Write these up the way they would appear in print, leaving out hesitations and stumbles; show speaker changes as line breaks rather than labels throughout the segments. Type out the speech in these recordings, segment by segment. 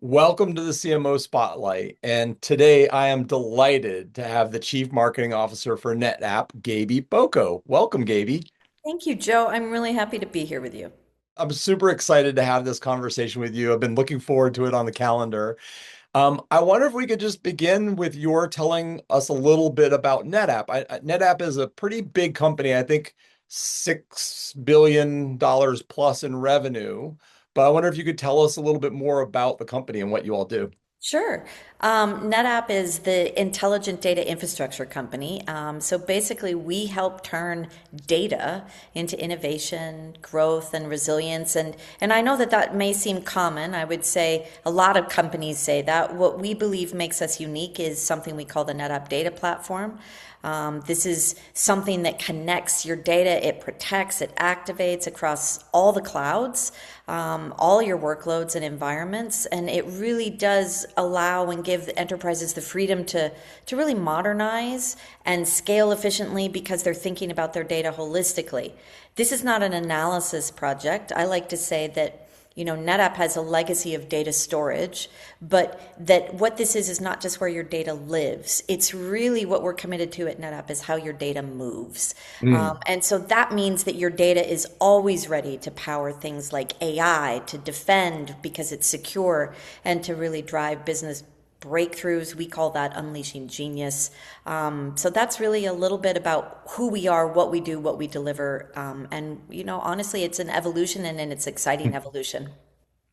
Welcome to the CMO Spotlight. And today I am delighted to have the Chief Marketing Officer for NetApp, Gabie Boko. Welcome, Gabie.
Thank you, Joe. I'm really happy to be here with you.
I'm super excited to have this conversation with you. I've been looking forward to it on the calendar. I wonder if we could just begin with your telling us a little bit about NetApp. NetApp is a pretty big company, I think $6 billion plus in revenue. But I wonder if you could tell us a little bit more about the company and what you all do.
Sure. NetApp is the intelligent data infrastructure company. So basically, we help turn data into innovation, growth, and resilience. And I know that that may seem common. I would say a lot of companies say that. What we believe makes us unique is something we call the NetApp Data Platform. This is something that connects your data, it protects, it activates across all the clouds, all your workloads and environments, and it really does allow and give enterprises the freedom to really modernize and scale efficiently because they're thinking about their data holistically. This is not an analysis project. I like to say that NetApp has a legacy of data storage, but that what this is not just where your data lives. It's really what we're committed to at NetApp is how your data moves.
Mm.
And so that means that your data is always ready to power things like AI, to defend because it's secure, and to really drive business breakthroughs. We call that unleashing genius. So that's really a little bit about who we are, what we do, what we deliver. And, honestly, it's an evolution and it's exciting evolution.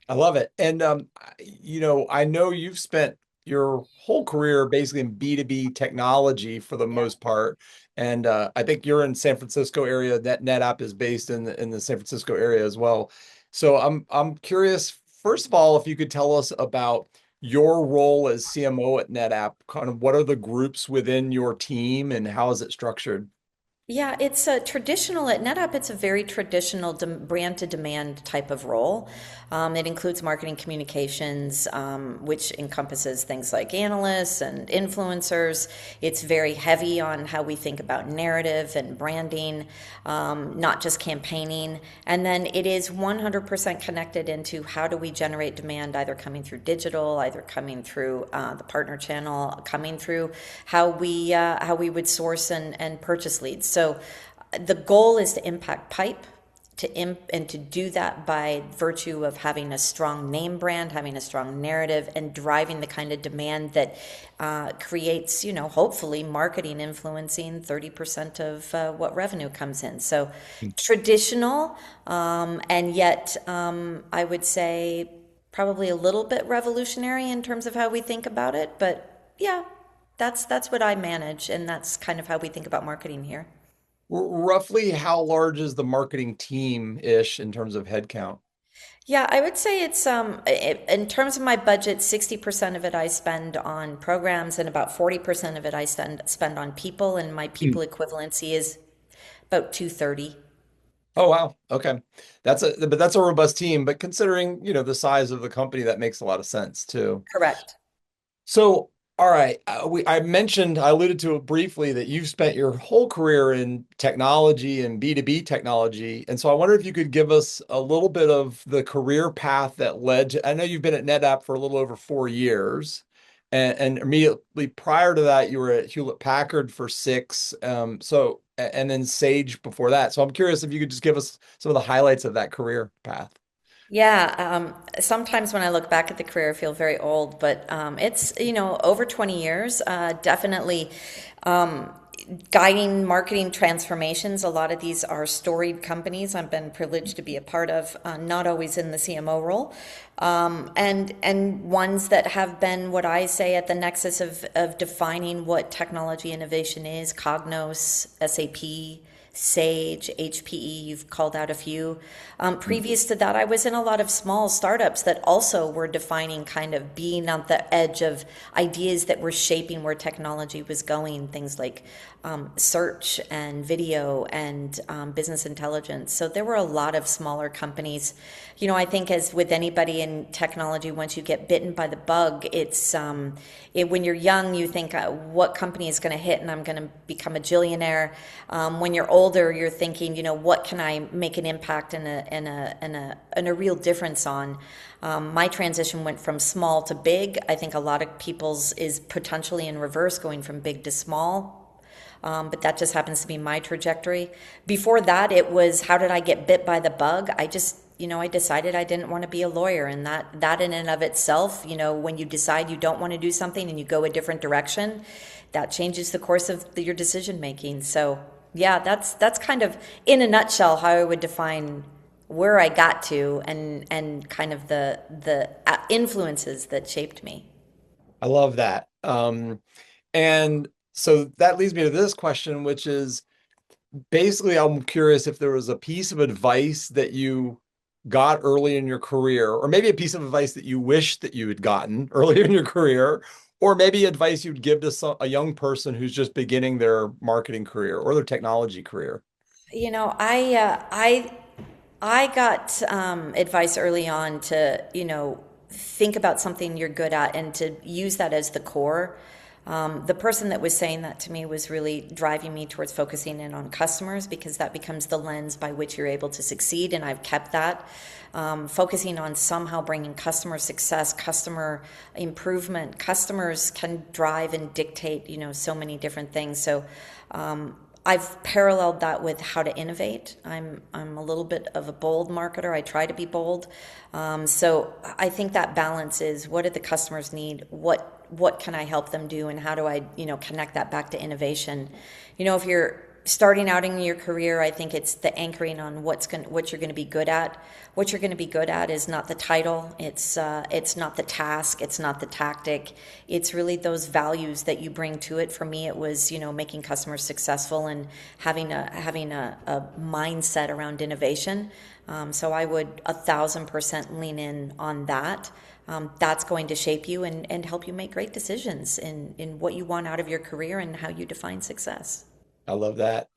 I love it. And I know you've spent your whole career basically in B2B technology for the
Yeah.
most part. And I think you're in San Francisco area. NetApp is based in the San Francisco area as well. So I'm curious, first of all, if you could tell us about your role as CMO at NetApp, kind of what are the groups within your team and how is it structured?
Yeah, it's a traditional at NetApp. It's a very traditional brand to demand type of role. It includes marketing communications, which encompasses things like analysts and influencers. It's very heavy on how we think about narrative and branding, not just campaigning. And then it is 100% connected into how do we generate demand, either coming through digital, either coming through the partner channel, coming through how we would source and purchase leads. So the goal is to impact pipe and to do that by virtue of having a strong name brand, having a strong narrative, and driving the kind of demand that creates, hopefully marketing influencing 30% of what revenue comes in. So traditional, and yet I would say probably a little bit revolutionary in terms of how we think about it. But yeah, that's what I manage, and that's kind of how we think about marketing here.
Roughly how large is the marketing team-ish in terms of headcount?
Yeah, I would say it's in terms of my budget, 60% of it I spend on programs and about 40% of it I spend on people, and my people equivalency is about 230.
Oh wow. Okay. That's a robust team, but considering, the size of the company, that makes a lot of sense too.
Correct.
So, all right, I alluded to it briefly that you've spent your whole career in technology and B2B technology. And so I wonder if you could give us a little bit of the career path that led to, I know you've been at NetApp for a little over 4 years. And immediately prior to that, you were at Hewlett Packard for six. And then Sage before that. So I'm curious if you could just give us some of the highlights of that career path.
Yeah, sometimes when I look back at the career, I feel very old, but it's, over 20 years, definitely um, guiding marketing transformations. A lot of these are storied companies I've been privileged to be a part of, not always in the CMO role, and ones that have been what I say at the nexus of defining what technology innovation is, Cognos, SAP, Sage, HPE, you've called out a few. Previous to that, I was in a lot of small startups that also were defining kind of being on the edge of ideas that were shaping where technology was going, things like search and video and business intelligence. So there were a lot of smaller companies. I think as with anybody in technology, once you get bitten by the bug, when you're young, you think what company is going to hit and I'm going to become a billionaire. When you're older, older, you're thinking, what can I make an impact and a real difference on? My transition went from small to big. I think a lot of people's is potentially in reverse, going from big to small. But that just happens to be my trajectory. Before that, it was how did I get bit by the bug? I decided I didn't want to be a lawyer, and that in and of itself, when you decide you don't want to do something and you go a different direction, that changes the course of your decision making. So yeah, that's kind of in a nutshell how I would define where I got to and kind of the influences that shaped me.
I love that. And so that leads me to this question, which is basically, I'm curious if there was a piece of advice that you got early in your career, or maybe a piece of advice that you wish that you had gotten earlier in your career, or maybe advice you'd give to a young person who's just beginning their marketing career or their technology career.
You know, I got advice early on to, think about something you're good at and to use that as the core. The person that was saying that to me was really driving me towards focusing in on customers because that becomes the lens by which you're able to succeed. And I've kept that. Focusing on somehow bringing customer success, customer improvement. Customers can drive and dictate, so many different things. So, I've paralleled that with how to innovate. I'm a little bit of a bold marketer. I try to be bold. So I think that balance is what do the customers need? What can I help them do? And how do I, connect that back to innovation? If you're starting out in your career, I think it's the anchoring on what you're going to be good at. What you're going to be good at is not the title. It's not the task. It's not the tactic. It's really those values that you bring to it. For me, it was making customers successful and having a mindset around innovation. So I would 1,000% lean in on that. That's going to shape you and help you make great decisions in what you want out of your career and how you define success.
I love that.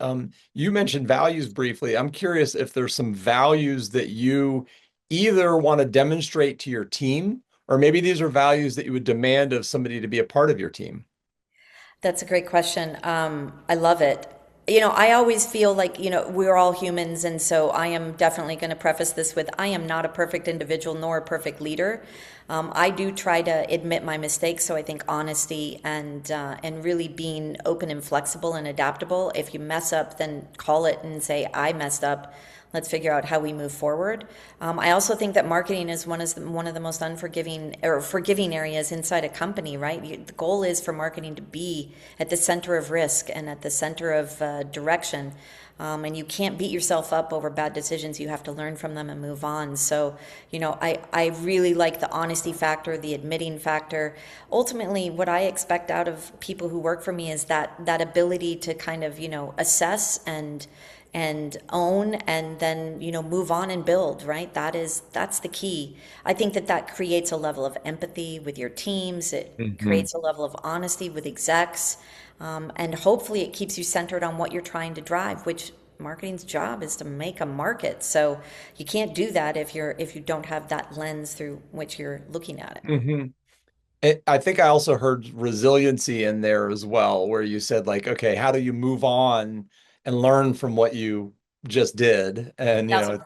You mentioned values briefly. I'm curious if there's some values that you either want to demonstrate to your team, or maybe these are values that you would demand of somebody to be a part of your team.
That's a great question. I love it. I always feel like, we're all humans. And so I am definitely going to preface this with I am not a perfect individual nor a perfect leader. I do try to admit my mistakes. So I think honesty and really being open and flexible and adaptable. If you mess up, then call it and say, I messed up. Let's figure out how we move forward. I also think that marketing is one of the most unforgiving or forgiving areas inside a company, right? The goal is for marketing to be at the center of risk and at the center of direction. And you can't beat yourself up over bad decisions. You have to learn from them and move on. So, I really like the honesty factor, the admitting factor. Ultimately, what I expect out of people who work for me is that ability to kind of, assess and own and then move on and build, right? That's the key. I think that creates a level of empathy with your teams. It
Hmm.
creates a level of honesty with execs, and hopefully it keeps you centered on what you're trying to drive, which marketing's job is to make a market. So you can't do that if you don't have that lens through which you're looking at it.
Hmm. I think I also heard resiliency in there as well, where you said like, okay, how do you move on and learn from what you just did? And,
1,000%.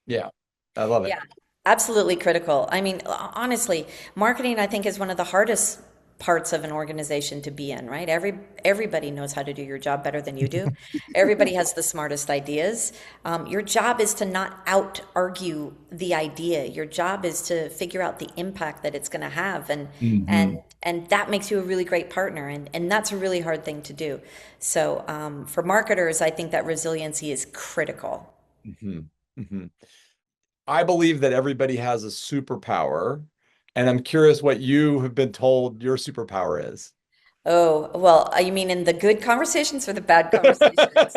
yeah, I love it.
Yeah, absolutely critical. I mean, honestly, marketing I think is one of the hardest parts of an organization to be in, right? Everybody knows how to do your job better than you do. Everybody has the smartest ideas. Your job is to not out argue the idea. Your job is to figure out the impact that it's going to have, and
Hmm.
and that makes you a really great partner, and that's a really hard thing to do. So for marketers, I think that resiliency is critical.
Hmm. Hmm. I believe that everybody has a superpower, and I'm curious what you have been told your superpower is.
Oh, well, you mean in the good conversations or the bad conversations?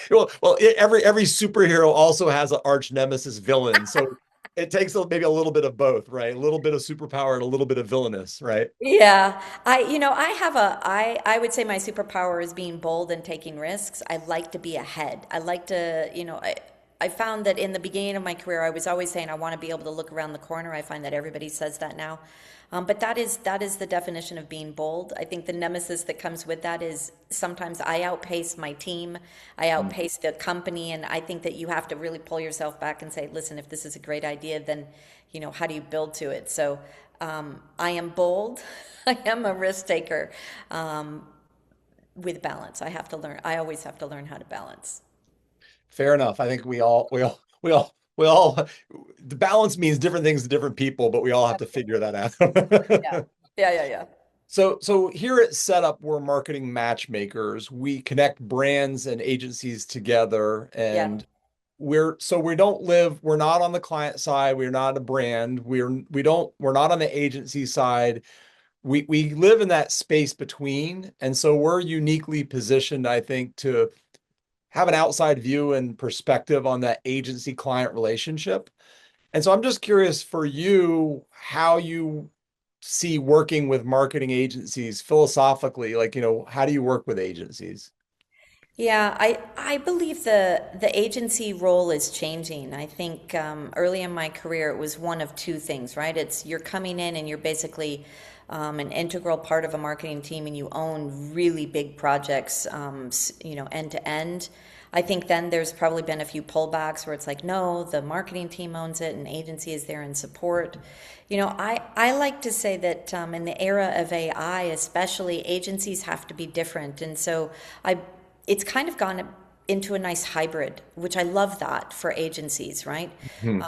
Every superhero also has an arch nemesis villain, so it takes maybe a little bit of both, right? A little bit of superpower and a little bit of villainous, right?
Yeah. I would say my superpower is being bold and taking risks. I like to be ahead. I like to, I found that in the beginning of my career, I was always saying I want to be able to look around the corner. I find that everybody says that now. But that is the definition of being bold. I think the nemesis that comes with that is sometimes I outpace my team, I
Mm.
outpace the company, and I think that you have to really pull yourself back and say, listen, if this is a great idea, then how do you build to it? So I am bold. I am a risk taker with balance. I have to learn. I always have to learn how to balance.
Fair enough. I think we all, the balance means different things to different people, but we all have to figure that
Yeah.
out.
Yeah, yeah, yeah.
So here at Setup, we're marketing matchmakers. We connect brands and agencies together,
Yeah.
and we're not on the client side, we're not a brand, we're not on the agency side. We live in that space between, and so we're uniquely positioned, I think, to have an outside view and perspective on that agency client relationship. And so I'm just curious for you how you see working with marketing agencies philosophically, like, how do you work with agencies?
Yeah, I believe the agency role is changing. I think early in my career it was one of two things, right? It's you're coming in and you're basically an integral part of a marketing team and you own really big projects, end to end. I think then there's probably been a few pullbacks where it's like, no, the marketing team owns it and agency is there in support. I like to say that in the era of AI, especially, agencies have to be different. And so I it's kind of gone into a nice hybrid, which I love that for agencies, right?
Hmm.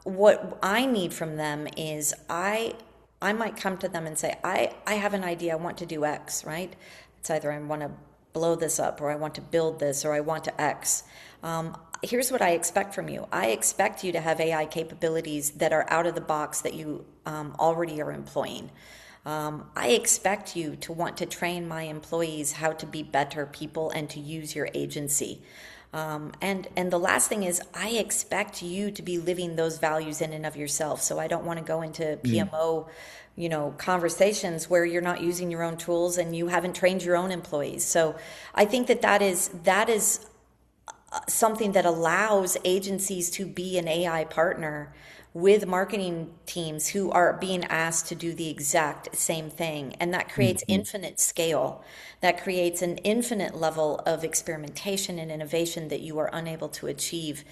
What I need from them is I might come to them and say, I have an idea, I want to do X, right? It's either I want to blow this up or I want to build this or I want to X. Here's what I expect from you. I expect you to have AI capabilities that are out of the box that you already are employing. I expect you to want to train my employees how to be better people and to use your agency. And the last thing is, I expect you to be living those values in and of yourself. So I don't want to go into
Hmm.
PMO, conversations where you're not using your own tools and you haven't trained your own employees. So I think that is something that allows agencies to be an AI partner with marketing teams who are being asked to do the exact same thing. And that creates
Mhm.
infinite scale. That creates an infinite level of experimentation and innovation that you are unable to achieve.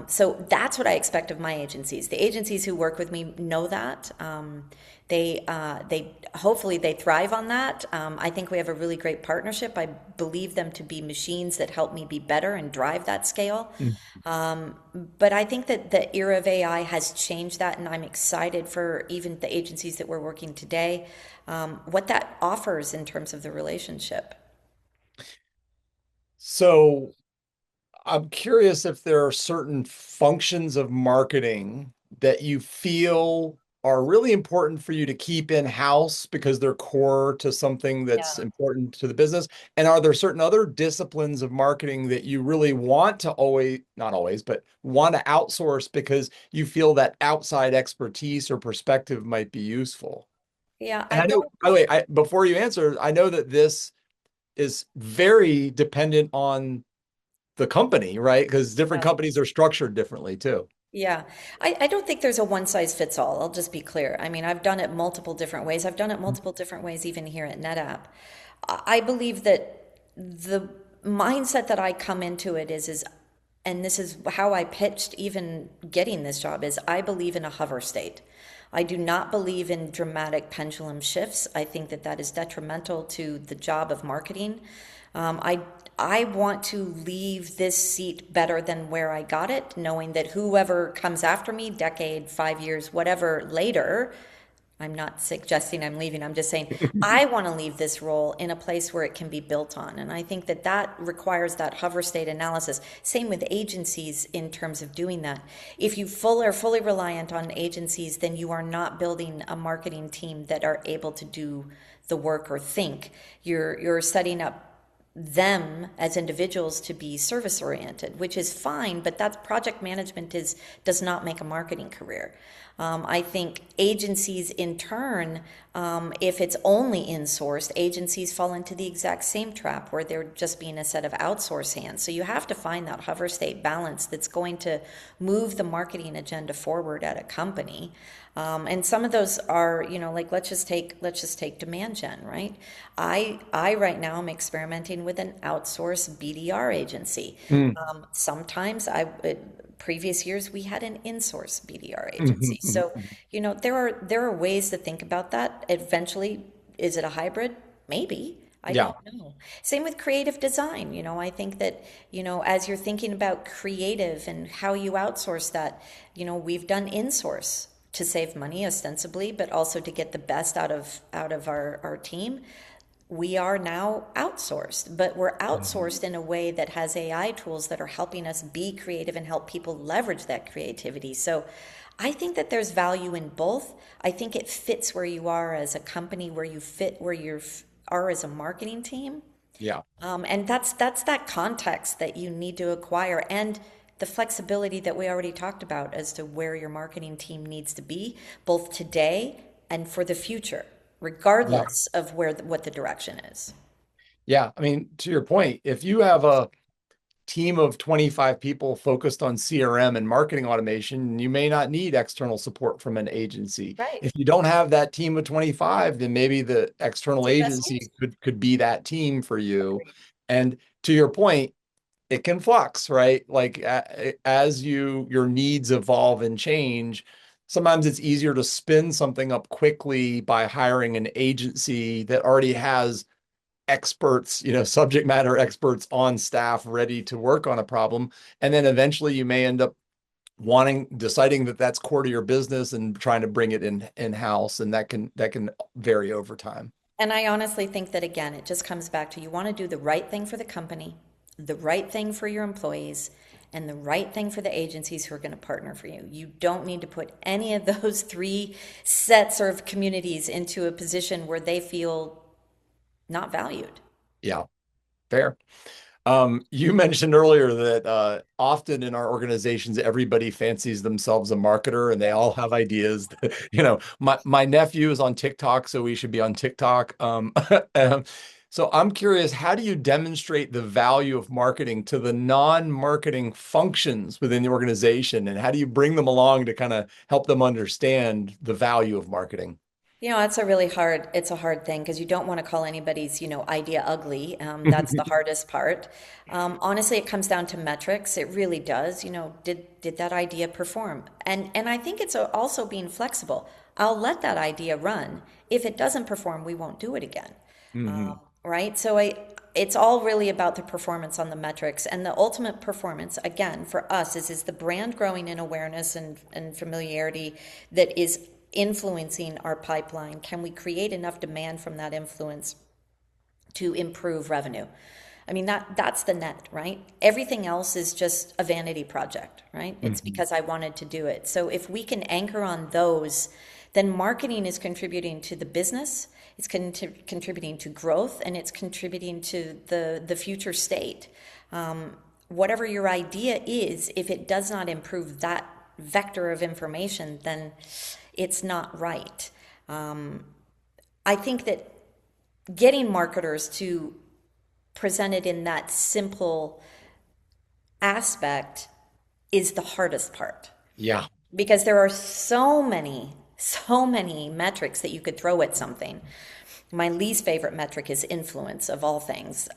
So that's what I expect of my agencies. The agencies who work with me know that. They hopefully they thrive on that. I think we have a really great partnership. I believe them to be machines that help me be better and drive that scale. But I think that the era of AI has changed that, and I'm excited for even the agencies that we're working today, what that offers in terms of the relationship.
So I'm curious if there are certain functions of marketing that you feel are really important for you to keep in-house because they're core to something that's
Yeah.
important to the business. And are there certain other disciplines of marketing that you really want to always, not always, but want to outsource because you feel that outside expertise or perspective might be useful?
Yeah,
And
I
I know,
don't.
by the way, before you answer, I know that this is very dependent on the company, right? Because different companies are structured differently too.
Yeah, I don't think there's a one size fits all. I'll just be clear. I mean, I've done it multiple different ways. I've done it multiple different ways, even here at NetApp. I believe that the mindset that I come into it is, and this is how I pitched even getting this job, is I believe in a hover state. I do not believe in dramatic pendulum shifts. I think that that is detrimental to the job of marketing. I want to leave this seat better than where I got it, knowing that whoever comes after me, decade, 5 years, whatever later, I'm not suggesting I'm leaving. I'm just saying I want to leave this role in a place where it can be built on. And I think that that requires that hover state analysis. Same with agencies in terms of doing that. If you are fully reliant on agencies, then you are not building a marketing team that are able to do the work or think. You're setting up them as individuals to be service oriented, which is fine, but that project management is does not make a marketing career. I think agencies in turn, if it's only insourced, agencies fall into the exact same trap where they're just being a set of outsourced hands. So you have to find that hover state balance that's going to move the marketing agenda forward at a company. And some of those are, like let's just take demand gen, right? I right now am experimenting with an outsourced BDR agency.
Mm.
Sometimes previous years we had an in-source BDR
Mhm,
agency.
mhm,
So,
mhm.
there are ways to think about that. Eventually, is it a hybrid? Maybe. I
Yeah,
don't know. Same with creative design. I think that, as you're thinking about creative and how you outsource that, we've done in-source to save money ostensibly, but also to get the best out of our team. We are now outsourced, but we're
Mhm.
outsourced in a way that has AI tools that are helping us be creative and help people leverage that creativity. So I think that there's value in both. I think it fits where you are as a company, where you fit where you are as a marketing team.
Yeah,
And that's that context that you need to acquire, and the flexibility that we already talked about as to where your marketing team needs to be, both today and for the future,
yeah,
regardless of what the direction is.
yeah. I mean, to your point, if you have a team of 25 people focused on CRM and marketing automation, you may not need external support from an agency.
Right.
If you don't have that team of 25, then maybe the external
It's investment.
agency could be that team for you.
Agreed.
And to your point, it can flux, right? Like as your needs evolve and change, sometimes it's easier to spin something up quickly by hiring an agency that already has experts, subject matter experts on staff ready to work on a problem. And then eventually you may end up deciding that that's core to your business and trying to bring it in-house. And that can vary over time.
And I honestly think that, again, it just comes back to, you want to do the right thing for the company, the right thing for your employees, and the right thing for the agencies who are going to partner for you. You don't need to put any of those three sets of communities into a position where they feel not valued.
Yeah, fair. You mentioned earlier that often in our organizations, everybody fancies themselves a marketer and they all have ideas. My nephew is on TikTok, so we should be on TikTok. So I'm curious, how do you demonstrate the value of marketing to the non-marketing functions within the organization, and how do you bring them along to kind of help them understand the value of marketing?
It's a hard thing because you don't want to call anybody's, idea ugly. That's the hardest part. Honestly, it comes down to metrics. It really does. Did that idea perform? And I think it's also being flexible. I'll let that idea run. If it doesn't perform, we won't do it again.
Hmm.
Right? So it's all really about the performance on the metrics, and the ultimate performance, again, for us is the brand growing in awareness and familiarity that is influencing our pipeline. Can we create enough demand from that influence to improve revenue? I mean, that's the net, right? Everything else is just a vanity project, right? It's
Hmm.
because I wanted to do it. So if we can anchor on those, then marketing is contributing to the business, it's contributing to growth, and it's contributing to the future state. Whatever your idea is, if it does not improve that vector of information, then it's not right. I think that getting marketers to present it in that simple aspect is the hardest part,
Yeah.
because there are so many metrics that you could throw at something. My least favorite metric is influence of all things,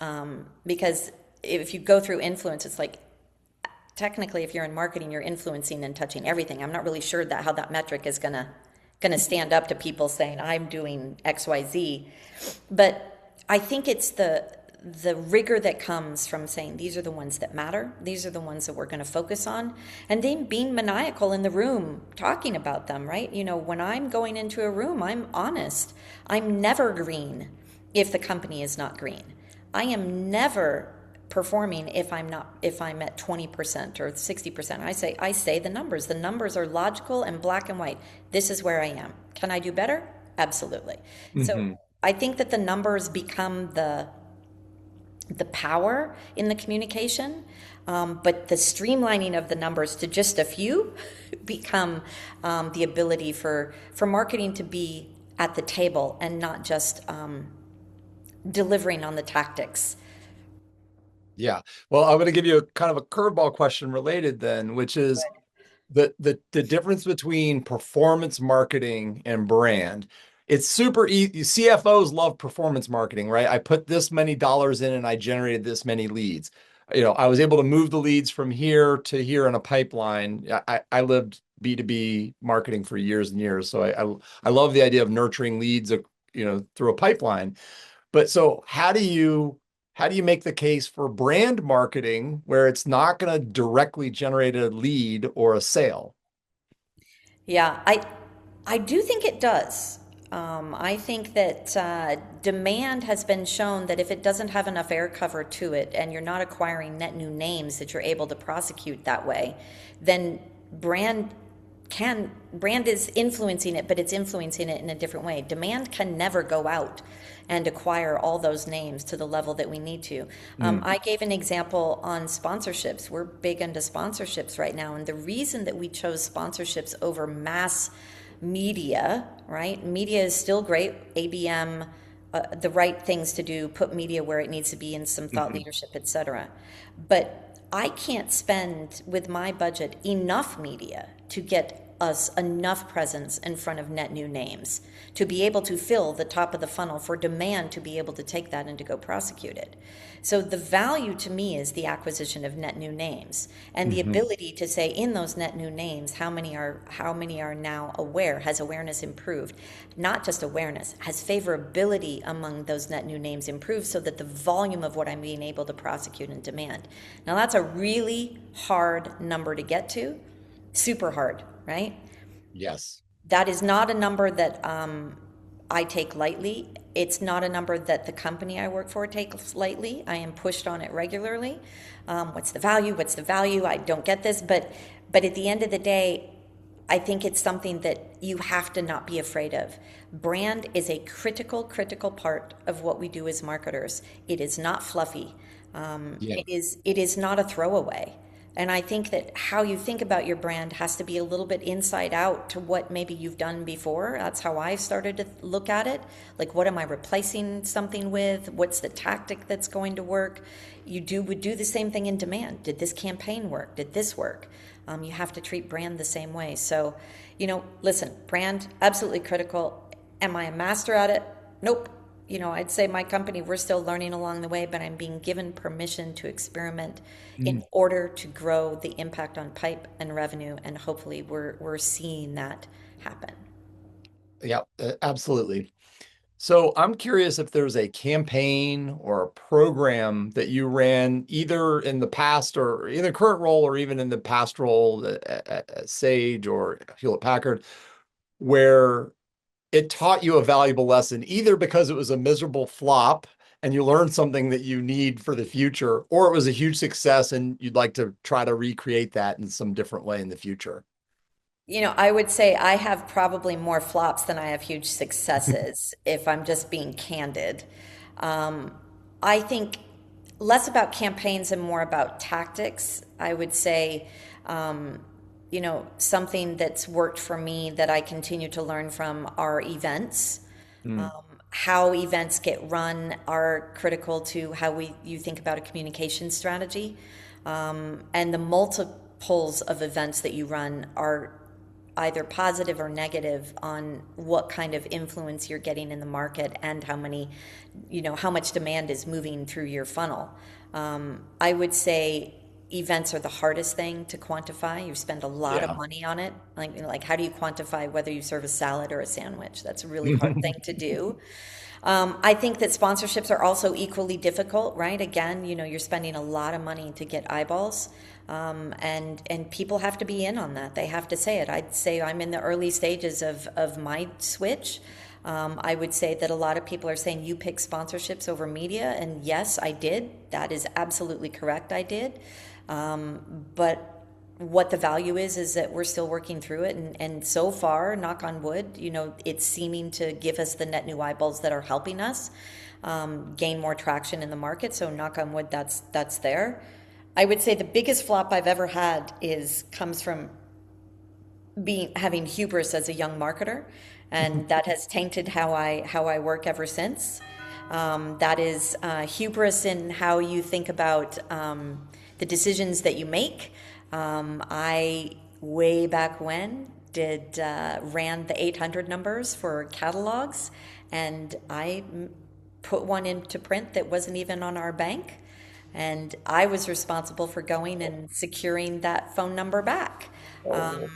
because if you go through influence, it's like, technically, if you're in marketing, you're influencing and touching everything. I'm not really sure that how that metric is gonna stand up to people saying I'm doing XYZ. But I think it's the rigor that comes from saying these are the ones that matter, these are the ones that we're going to focus on, and then being maniacal in the room talking about them, right? When I'm going into a room, I'm honest. I'm never green if the company is not green. I am never performing if I'm at 20% or 60%. I say the numbers are logical and black and white. This is where I am. Can I do better? Absolutely. So
Hmm.
I think that the numbers become the power in the communication, but the streamlining of the numbers to just a few become the ability for marketing to be at the table and not just delivering on the tactics.
Yeah. Well, I'm going to give you a kind of a curveball question related then, which is the difference between performance marketing and brand. It's super easy. CFOs love performance marketing, right? I put this many dollars in and I generated this many leads. I was able to move the leads from here to here in a pipeline. I lived B2B marketing for years and years. So I love the idea of nurturing leads, through a pipeline. But so how do you make the case for brand marketing where it's not going to directly generate a lead or a sale?
Yeah, I do think it does. I think that demand has been shown that if it doesn't have enough air cover to it and you're not acquiring net new names that you're able to prosecute that way, then brand brand is influencing it, but it's influencing it in a different way. Demand can never go out and acquire all those names to the level that we need to.
Mm,
I gave an example on sponsorships. We're big into sponsorships right now, and the reason that we chose sponsorships over mass media, right? Media is still great, ABM, the right things to do, put media where it needs to be in some thought
mhm.
leadership, etc. But I can't spend with my budget enough media to get us enough presence in front of net new names to be able to fill the top of the funnel for demand to be able to take that and to go prosecute it. So the value to me is the acquisition of net new names and the
Mhm.
ability to say in those net new names how many are now aware, has awareness improved, not just awareness, has favorability among those net new names improved so that the volume of what I'm being able to prosecute and demand. Now that's a really hard number to get to, super hard, right?
Yes.
That is not a number that I take lightly. It's not a number that the company I work for takes lightly. I am pushed on it regularly. What's the value? What's the value? I don't get this, but at the end of the day, I think it's something that you have to not be afraid of. Brand is a critical part of what we do as marketers. It is not fluffy.
Yeah.
It is not a throwaway. And I think that how you think about your brand has to be a little bit inside out to what maybe you've done before. That's how I started to look at it. Like, what am I replacing something with? What's the tactic that's going to work? Would do the same thing in demand. Did this campaign work? Did this work? You have to treat brand the same way. So, listen, brand, absolutely critical. Am I a master at it? Nope. I'd say my company, we're still learning along the way, but I'm being given permission to experiment in
Mm.
order to grow the impact on pipe and revenue, and hopefully we're seeing that happen.
Yeah, absolutely. So I'm curious if there's a campaign or a program that you ran either in the past or in the current role or even in the past role at Sage or Hewlett Packard, where it taught you a valuable lesson, either because it was a miserable flop and you learned something that you need for the future, or it was a huge success and you'd like to try to recreate that in some different way in the future.
I would say I have probably more flops than I have huge successes, if I'm just being candid. Um, I think less about campaigns and more about tactics. I would say, something that's worked for me that I continue to learn from are events.
Mm,
How events get run are critical to how you think about a communication strategy. And the multiples of events that you run are either positive or negative on what kind of influence you're getting in the market and how much demand is moving through your funnel. I would say events are the hardest thing to quantify. You spend a lot of
yeah.
money on it. Like how do you quantify whether you serve a salad or a sandwich? That's a really hard thing to do. I think that sponsorships are also equally difficult, right? Again, you're spending a lot of money to get eyeballs, and people have to be in on that. They have to say it. I'd say I'm in the early stages of my switch. I would say that a lot of people are saying you pick sponsorships over media, and yes, I did. That is absolutely correct. I did, but what the value is that we're still working through it. And so far, knock on wood, it's seeming to give us the net new eyeballs that are helping us gain more traction in the market. So knock on wood, that's there. I would say the biggest flop I've ever had is comes from being having hubris as a young marketer, and that has tainted how I work ever since. That is hubris in how you think about the decisions that you make. I way back when did ran the 800 numbers for catalogs, and I put one into print that wasn't even on our bank. And I was responsible for going and securing that phone number back.
Horrible.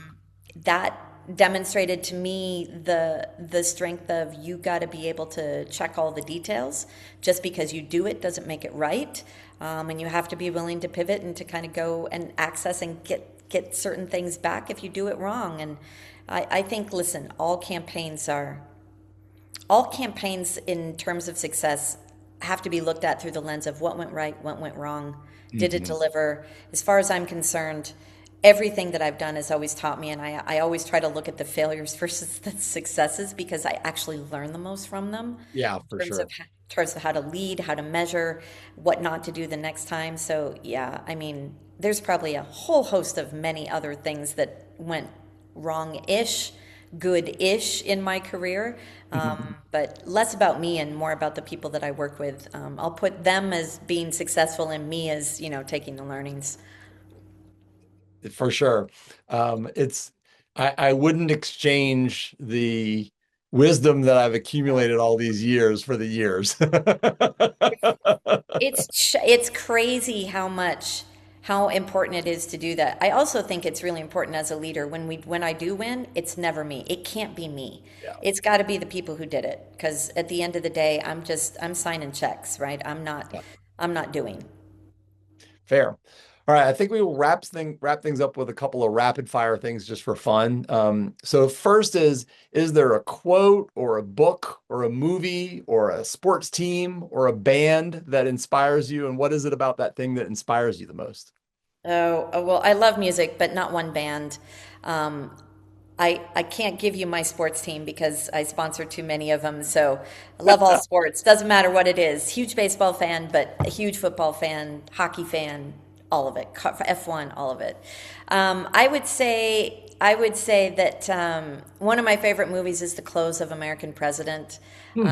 That demonstrated to me the strength of you got to be able to check all the details. Just because you do it doesn't make it right, and you have to be willing to pivot and to kind of go and access and get certain things back if you do it wrong. And I think, listen, all campaigns in terms of success have to be looked at through the lens of what went right, what went wrong, did it
Mhm.
deliver? As far as I'm concerned, everything that I've done has always taught me, and I always try to look at the failures versus the successes because I actually learn the most from them
Yeah, for
in
sure.
terms of how to lead, how to measure, what not to do the next time. So yeah, I mean, there's probably a whole host of many other things that went wrong-ish, good-ish in my career, but less about me and more about the people that I work with. I'll put them as being successful and me as, taking the learnings.
For sure. It's I wouldn't exchange the wisdom that I've accumulated all these years for the years.
It's crazy how important it is to do that. I also think it's really important as a leader when I do win, it's never me. It can't be me.
Yeah.
It's got to be the people who did it because at the end of the day, I'm signing checks, right?
Yeah.
I'm not doing.
Fair. All right, I think we will wrap things up with a couple of rapid fire things just for fun. So first is there a quote or a book or a movie or a sports team or a band that inspires you? And what is it about that thing that inspires you the most?
Well, I love music, but not one band. Um, I can't give you my sports team because I sponsor too many of them. So I love all sports. Doesn't matter what it is. Huge baseball fan, but a huge football fan, hockey fan, all of it. F1, all of it. I would say that one of my favorite movies is The Close of American President,
Hmm.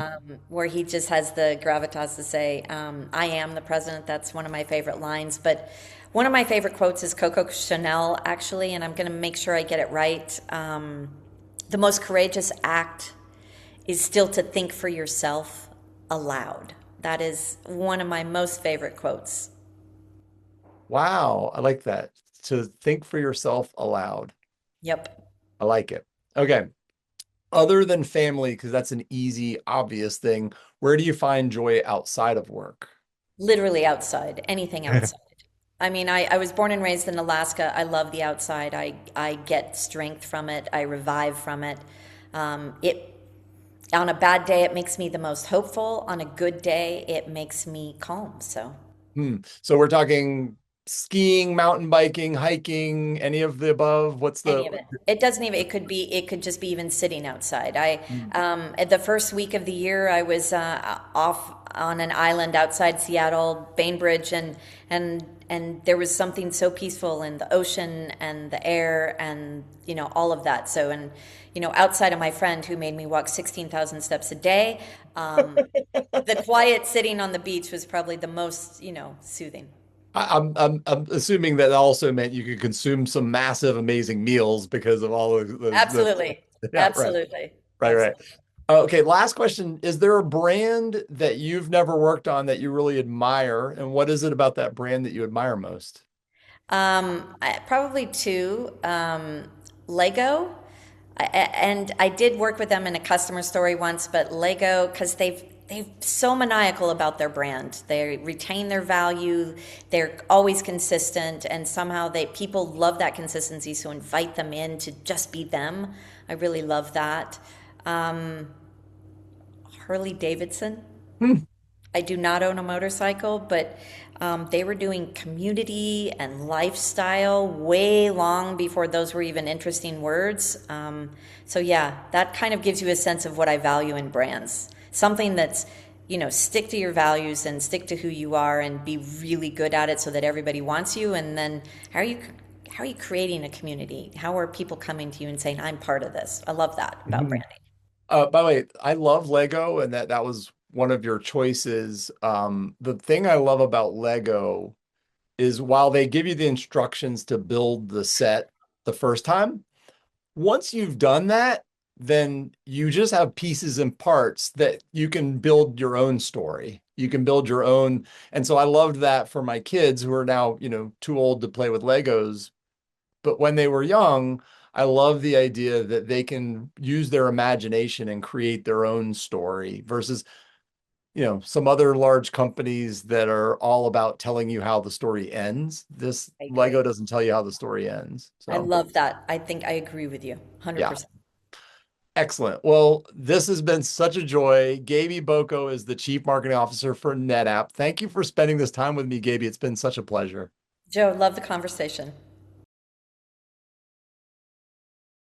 where he just has the gravitas to say, "I am the president." That's one of my favorite lines. But one of my favorite quotes is Coco Chanel, actually, and I'm going to make sure I get it right. The most courageous act is still to think for yourself aloud. That is one of my most favorite quotes.
Wow, I like that. To think for yourself aloud.
Yep.
I like it. Okay. Other than family, because that's an easy, obvious thing, where do you find joy outside of work?
Literally outside, anything outside. I mean, I was born and raised in Alaska. I love the outside. I get strength from it. I revive from it. It on a bad day, it makes me the most hopeful. On a good day, it makes me calm. So
So we're talking skiing, mountain biking, hiking, any of the above. What's the
any of it. It doesn't even. It could just be even sitting outside.
Hmm.
At the first week of the year, I was off on an island outside Seattle, Bainbridge, and there was something so peaceful in the ocean and the air and all of that. So and outside of my friend who made me walk 16,000 steps a day, the quiet sitting on the beach was probably the most soothing.
I'm assuming that also meant you could consume some massive, amazing meals because of all of
Absolutely,
yeah, right,
absolutely,
right, right.
absolutely.
Okay, last question. Is there a brand that you've never worked on that you really admire? And what is it about that brand that you admire most?
Probably two. Lego, and I did work with them in a customer story once, but Lego because they've so maniacal about their brand. They retain their value. They're always consistent, and somehow they people love that consistency. So invite them in to just be them. I really love that. Um, Harley Davidson.
Hmm.
I do not own a motorcycle, but they were doing community and lifestyle way long before those were even interesting words. So yeah, that kind of gives you a sense of what I value in brands. Something that's, stick to your values and stick to who you are and be really good at it so that everybody wants you. And then how are you creating a community? How are people coming to you and saying, I'm part of this? I love that about
Mhm.
branding.
By the way, I love Lego, and that was one of your choices. The thing I love about Lego is while they give you the instructions to build the set the first time, once you've done that, then you just have pieces and parts that you can build your own story. You can build your own. And so I loved that for my kids who are now, too old to play with Legos. But when they were young, I love the idea that they can use their imagination and create their own story versus, some other large companies that are all about telling you how the story ends. This
I
Lego
agree.
doesn't tell you how the story ends.
I
So,
love that. I think I agree with you
yeah.
100%.
Excellent. Well, this has been such a joy. Gabie Boko is the Chief Marketing Officer for NetApp. Thank you for spending this time with me, Gabie. It's been such a pleasure.
Joe, love the conversation.